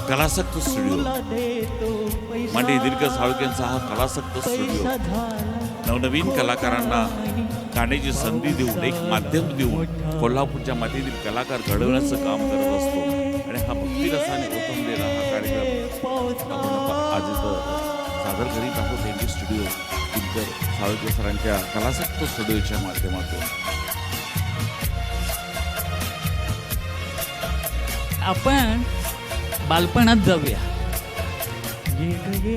कलासक्त studio Mande दीर्घ साळुंकेंचा हा कलासक्त studio नवनवीन कलाकारांना गाण्याची संधी देऊन एक माध्यम देऊन कोल्हापूरच्या मातीतील कलाकार घडवण्याचं काम करत असतो आणि हा भक्तिरसाने ओतंबलेला हा कार्यक्रम आपण आज इथं सादर करीत आहोत एनडी स्टुडिओ दिनकर साळुंके सरांच्या कलासक्त स्टुडिओच्या माध्यमातून. आपण बालपणात जाऊया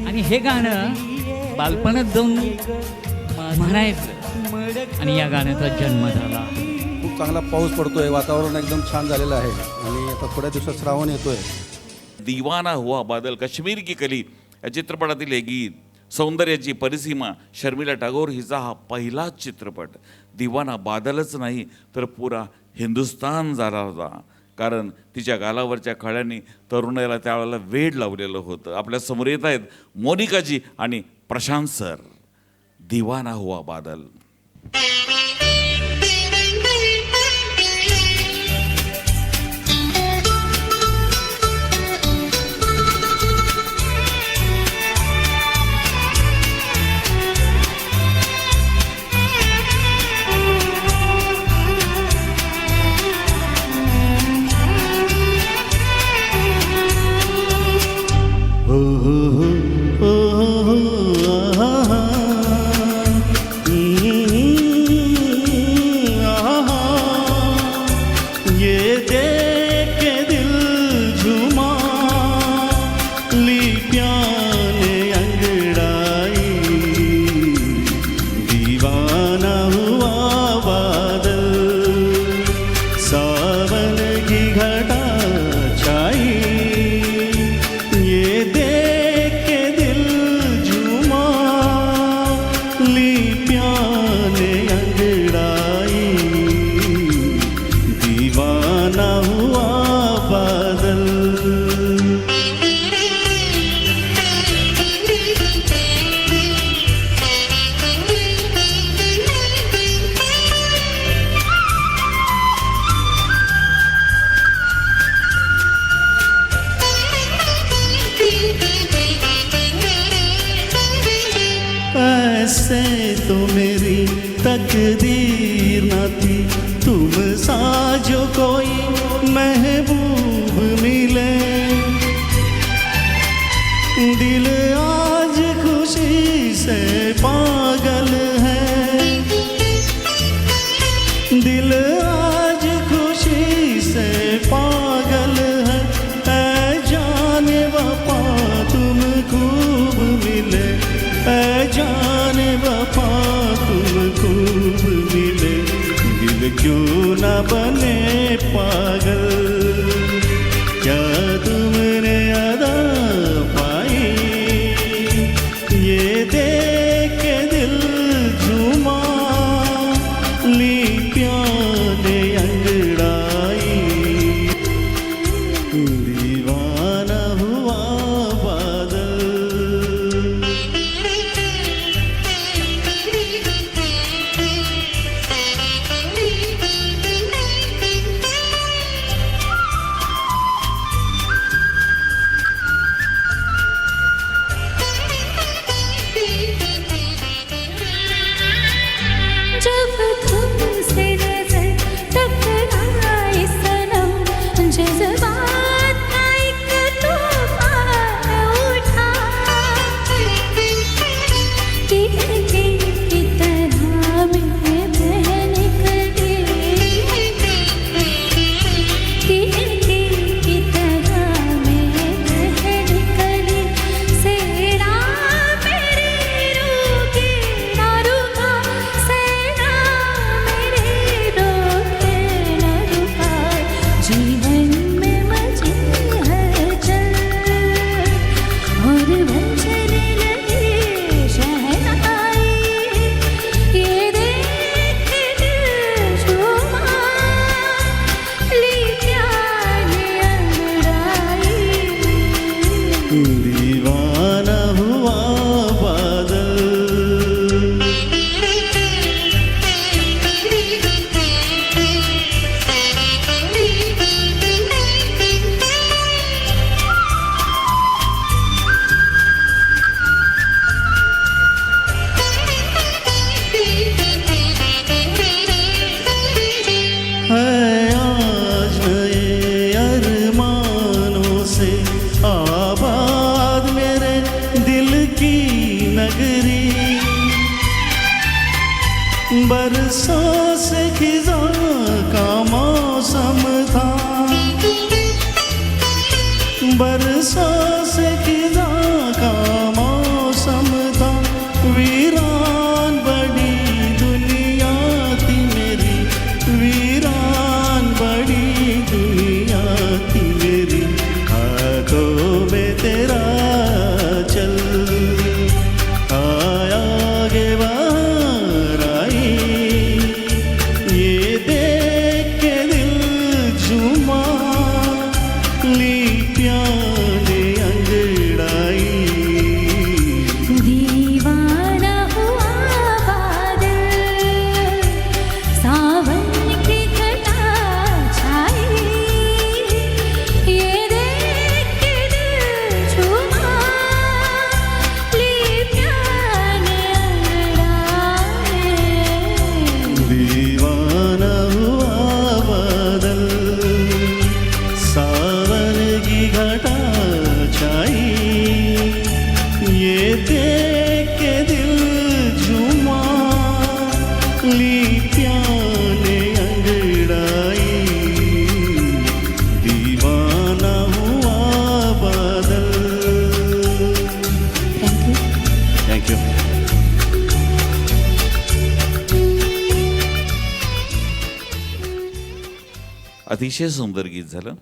आणि हे गाणं बालपणात जाऊन म्हणायचं आणि या गाण्याचा जन्म झाला. खूप चांगला पाऊस पडतोय, वातावरण एकदम छान झालेलं आहे आणि आता थोड्या दिवसात श्रावण येतोय. दीवाना हुआ बादल कश्मीर की कली या चित्रपटातील हे गीत सौंदर्याची परिसीमा शर्मिला टागोर हिचा हा पहिला चित्रपट. दीवाना बादलच नाही तर पुरा हिंदुस्तान झाला होता, कारण तिच्या गालावरच्या खळ्यांनी तरुणाईला त्यावेळेला वेड लावलेलं होतं. आपल्या समोर येत आहेत मोनिकाजी आणि प्रशांत सर. दीवाना हुआ बादल. ऐसे तो मेरी तकदीर न थी, तुम सा जो कोई महबूब मिले. दिल आज खुशी से पागल है, दिल आज खुशी से पागल है. ऐ जाने वफा तुम खूब मिले, ऐ जाने वफा तुम खूब मिले. दिल क्यों न बने पागल, क्या तुमने अदा पाई. ये देख के दिल झूमा, ली प्याने अंगड़ाई. दीवाना हुआ बादल. लिप्या ने अंगड़ाई दीवाना हुआ बादल सावन की घटा छाई ये देख के दिल झूमा ली प्याने अंगड़ाए दीवाना हुआ बादल सावन की घटा छाई ये देख के दिल झूमा ली प्याने अंगड़ाई दीवाना हुआ बादल थैंक यू थैंक यू अतिशय सुंदर गीत झालं.